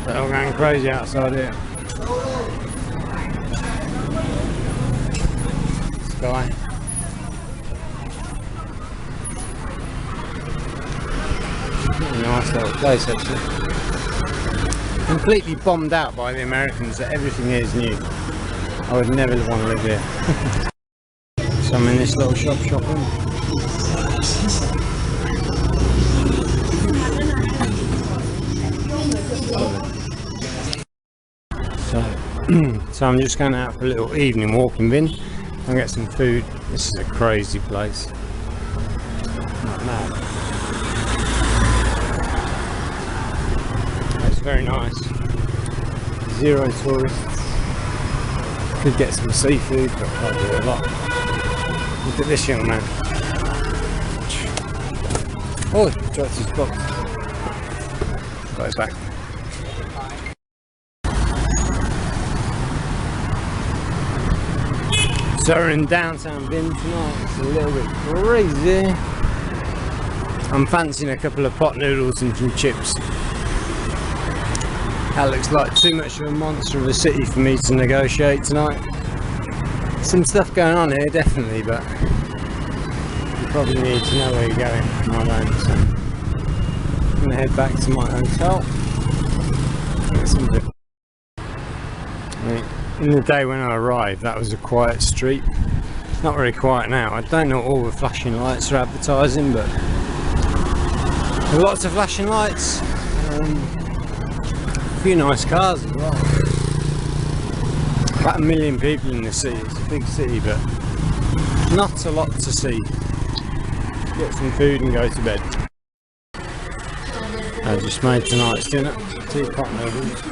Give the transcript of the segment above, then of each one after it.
They're all going crazy outside here. Sky. Nice little place actually. Completely bombed out by the Americans that everything here is new. I would never want to live here. So I'm in this little shop shopping. So I'm just going out for a little evening walk in Vinh and get some food. This is a crazy place. Not mad. It's very nice. Zero tourists. Could get some seafood, but can't do a lot. Look at this young man. Oh, he dropped his box. Got his back. So we're in downtown Vinh tonight. It's a little bit crazy. I'm fancying a couple of pot noodles and some chips. That looks like too much of a monster of a city for me to negotiate tonight. Some stuff going on here, definitely, but you probably need to know where you're going. I don't, so I'm going to head back to my hotel. Get some bit. In the day when I arrived, that was a quiet street. It's not very quiet now. I don't know what all the flashing lights are advertising, but there are lots of flashing lights. A few nice cars as well. About 1 million people in the city. It's a big city, but not a lot to see. Get some food and go to bed. I just made tonight's dinner. 2 pot noodles.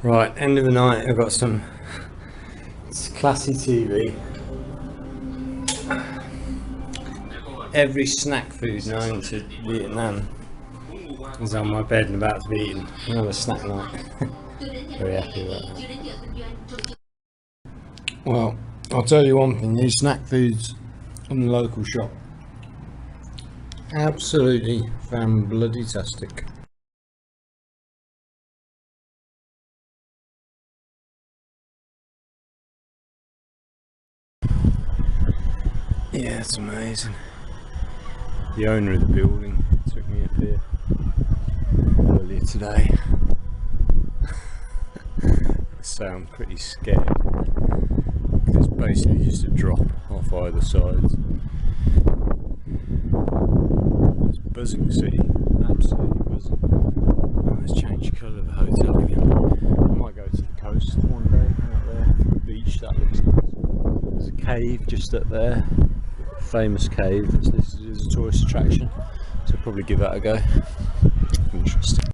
Right, end of the night. I've got some classy TV. Every snack food known to Vietnam is on my bed and about to be eaten. Another snack night. Very happy about that. Well, I'll tell you one thing, these snack foods from the local shop, absolutely fan-bloody-tastic. Yeah, it's amazing. The owner of the building took me up here earlier today. So I'm pretty scared. It's basically just a drop off either side. It's a buzzing city, absolutely buzzing. Oh, let's change colour of the hotel again. I might go to the coast one day, out there, the beach, that looks nice. There's a cave just up there. Famous cave. This is a tourist attraction, so I'll probably give that a go. Interesting.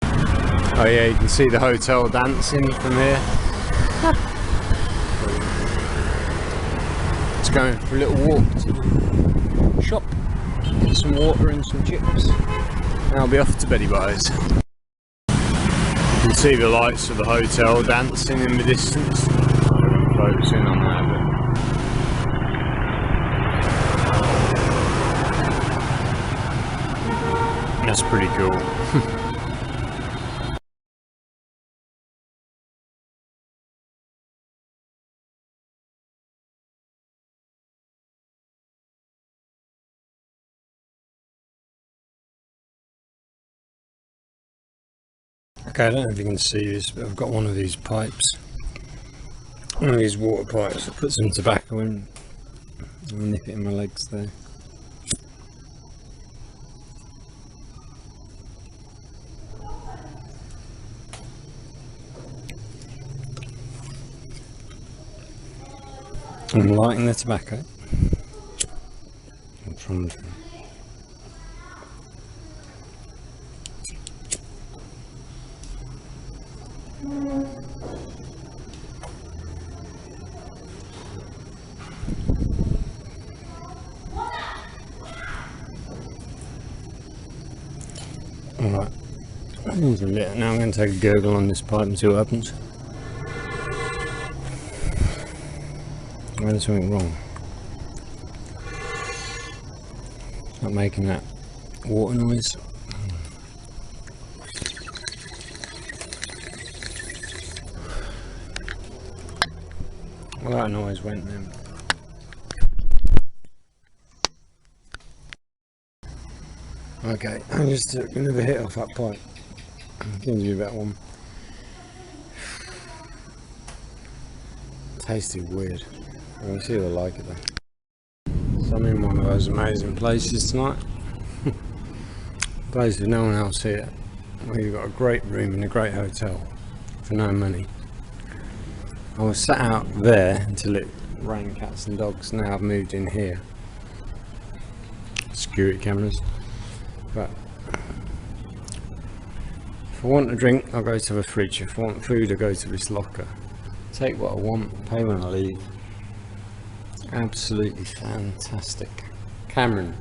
Oh yeah, you can see the hotel dancing from here. Let's go for a little walk to the shop, get some water and some chips, and I'll be off to beddy boys. You can see the lights of the hotel dancing in the distance. I'm going to focus in on that a bit. That's pretty cool. Okay, I don't know if you can see this, but I've got one of these pipes. One of these water pipes that puts some tobacco in. I'll nip it in my legs there. I'm lighting the tobacco. I'm trying to. Alright, now I'm going to take a gurgle on this pipe and see what happens. There's something wrong. It's not making that water noise. Well, that noise went then. Okay, I just took another hit off that pipe. Gives you that one. Tasted weird. I can see I like it though. So I'm in one of those amazing places tonight. Place with no one else here. Where you've got a great room in a great hotel for no money. I was sat out there until it rained cats and dogs. Now I've moved in here. Security cameras. But if I want a drink, I'll go to the fridge. If I want food, I go to this locker. Take what I want, pay when I leave. Absolutely fantastic. Cameron,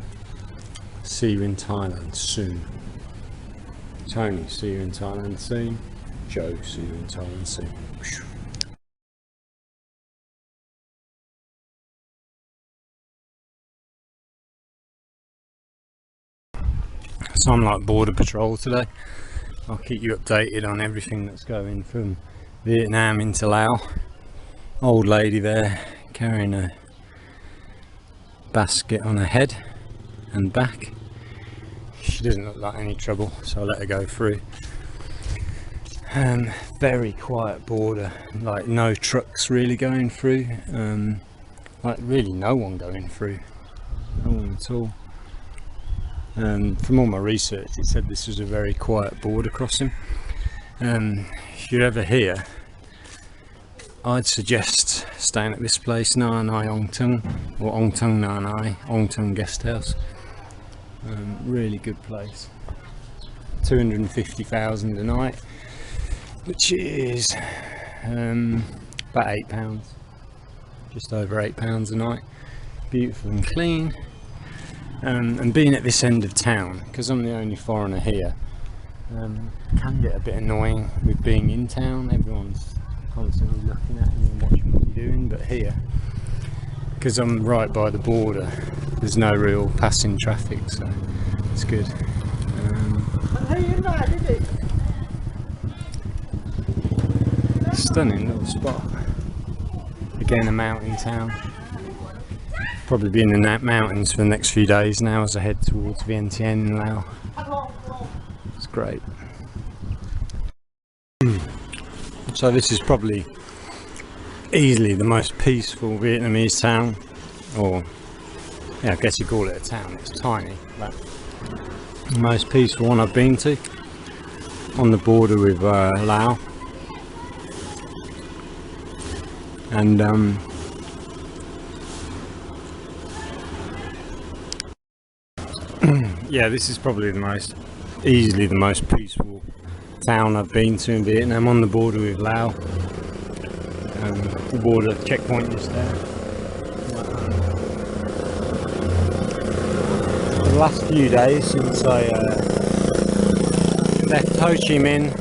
see you in Thailand soon. Tony, see you in Thailand soon. Joe, see you in Thailand soon. So I'm like border patrol today. I'll keep you updated on everything that's going from Vietnam into Laos. Old lady there carrying a basket on her head and back. She doesn't look like any trouble, so I'll let her go through. Very quiet border, like no trucks really going through, like really no one going through, no one at all. From all my research it said this was a very quiet border crossing. If you're ever here, I'd suggest staying at this place, Nha Nai Ong Tung, or Ong Tung Nha Nai Ong Tung Guest House. Really good place. 250,000 a night, which is about £8, just over £8 a night. Beautiful and clean. And being at this end of town, because I'm the only foreigner here, can get a bit annoying with being in town. Everyone's constantly looking at you and watching what you're doing, but here, because I'm right by the border, there's no real passing traffic, so it's good. Stunning little spot. Again, a mountain town. Probably be in the mountains for the next few days now as I head towards Vientiane in Laos. It's great. So this is probably easily the most peaceful Vietnamese town, or yeah, I guess you call it a town. It's tiny, but the most peaceful one I've been to, on the border with Laos. And yeah, this is probably easily the most peaceful town I've been to in Vietnam, on the border with Laos. The border checkpoint is there. The last few days since I left Ho Chi Minh,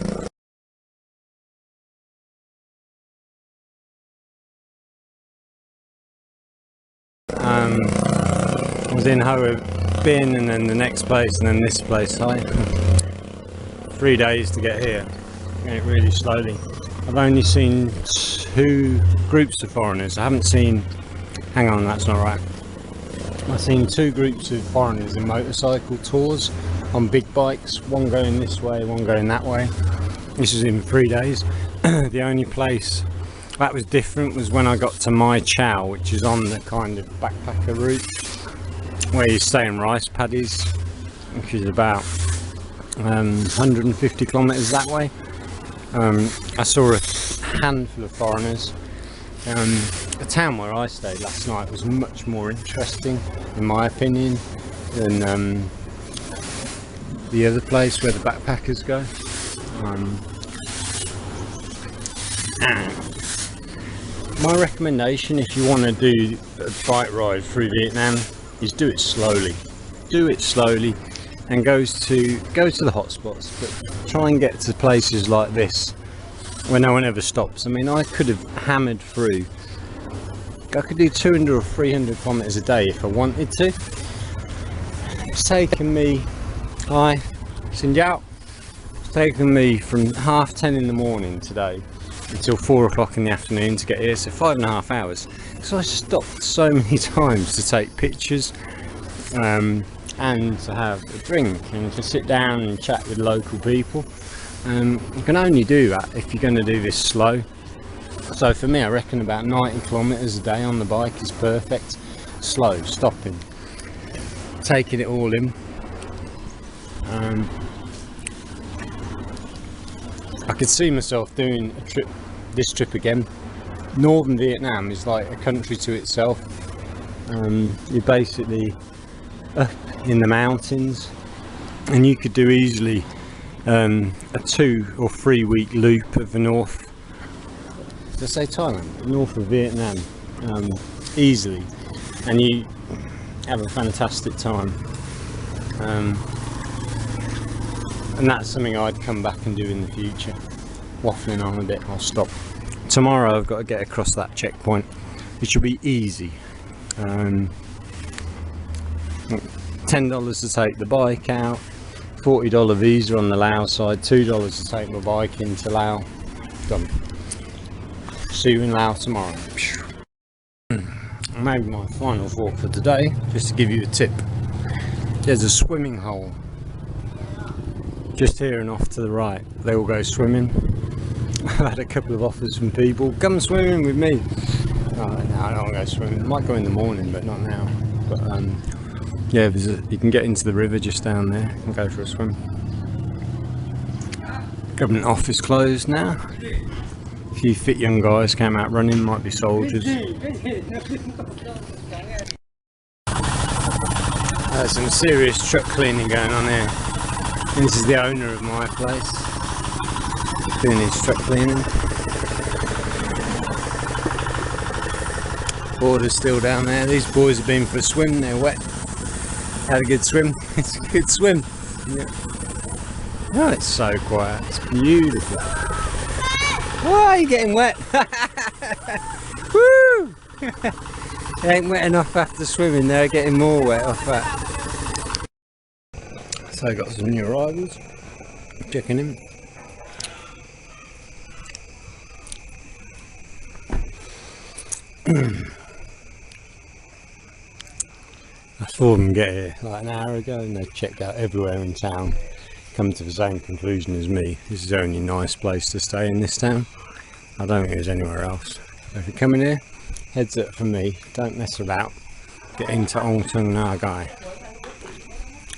I was in Ho Bin, and then the next place, and then this place. 3 days to get here. It really slowly. I've only seen 2 groups of foreigners. I haven't seen, hang on, that's not right. I've seen 2 groups of foreigners in motorcycle tours on big bikes, one going this way, one going that way. This was in 3 days. The only place that was different was when I got to Mai Chau, which is on the kind of backpacker route where you stay in rice paddies, which is about 150 kilometers that way. I saw a handful of foreigners. The town where I stayed last night was much more interesting, in my opinion, than the other place where the backpackers go. My recommendation, if you want to do a bike ride through Vietnam, is do it slowly. Do it slowly, and go to the hotspots, but try and get to places like this where no one ever stops. I mean, I could have hammered through. I could do 200 or 300 kilometers a day if I wanted to. It's taken me Hi, Xin Chào. It's taken me from 10:30 in the morning today until 4 o'clock in the afternoon to get here, so 5.5 hours. So I stopped so many times to take pictures and to have a drink and to sit down and chat with local people. You can only do that if you're going to do this slow. So for me, I reckon about 90 kilometers a day on the bike is perfect. Slow, stopping, taking it all in. I could see myself doing this trip again. Northern Vietnam is like a country to itself. You're basically up in the mountains, and you could do easily a 2 or 3 week loop of the north. Did I say Thailand? North of Vietnam, easily, and you have a fantastic time. And that's something I'd come back and do in the future. Waffling on a bit, I'll stop. Tomorrow I've got to get across that checkpoint, which will be easy. $10 to take the bike out, $40 visa on the Laos side, $2 to take my bike into Laos. Done. See you in Laos tomorrow. Maybe my final thought for today, just to give you a tip. There's a swimming hole just here and off to the right. They all go swimming. I've had a couple of offers from people, come swimming with me. Oh, no, I don't want to go swimming. I might go in the morning, but not now. But yeah, you can get into the river just down there and go for a swim. Government office closed now. A few fit young guys came out running, might be soldiers. There's some serious truck cleaning going on here. This is the owner of my place, doing his truck cleaning. Border's still down there. These boys have been for a swim, they're wet. Had a good swim. It's a good swim. Yeah. Oh, it's so quiet. It's beautiful. Oh, you're getting wet. Woo! They ain't wet enough after swimming, they're getting more wet off that. So I got some new arrivals, checking in. I saw them get here like an hour ago and they checked out everywhere in town, come to the same conclusion as me. This is the only nice place to stay in this town. I don't think there's anywhere else. So if you're coming here, heads up from me, don't mess about, get into Ong Tung Na Gai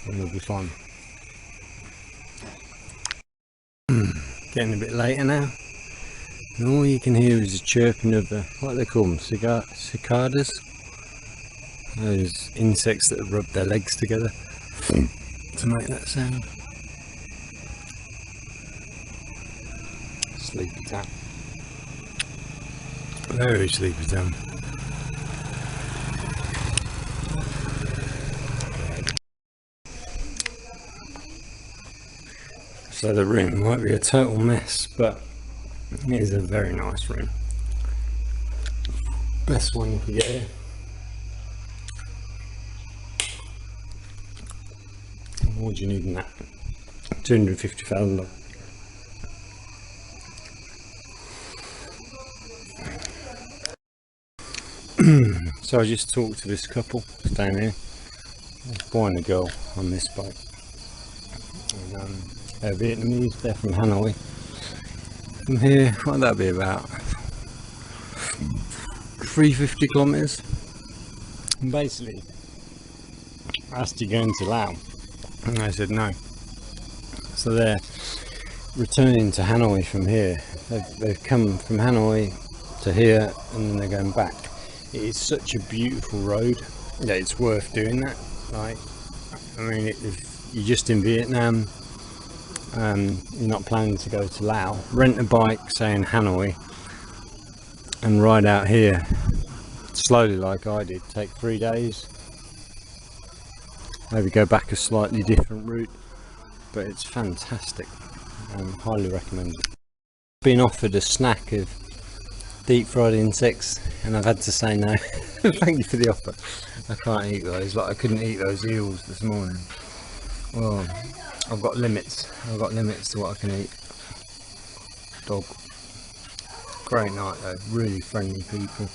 and you'll be fine. Getting a bit later now, and all you can hear is the chirping of the, what do they call them, cicadas? Those insects that rub their legs together to make that sound. Sleepy town. Very sleepy town. So the room might be a total mess, but it is a very nice room. Best one you can get here. What do you need in that? $250,000. So I just talked to this couple down here, a boy and a girl on this bike. And, they're Vietnamese, they're from Hanoi. From here, what would that be about? 350 kilometers. And basically, I asked you going to Laos, and they said no. So they're returning to Hanoi from here. They've come from Hanoi to here, and then they're going back. It is such a beautiful road that it's worth doing that. Like, I mean, if you're just in Vietnam, you're not planning to go to Laos, rent a bike, say in Hanoi, and ride out here slowly like I did. Take 3 days, maybe go back a slightly different route, but it's fantastic. Highly recommend it. Been offered a snack of deep fried insects and I've had to say no. Thank you for the offer. I can't eat those, like I couldn't eat those eels this morning. Well, I've got limits. I've got limits to what I can eat. Dog. Great night though, really friendly people.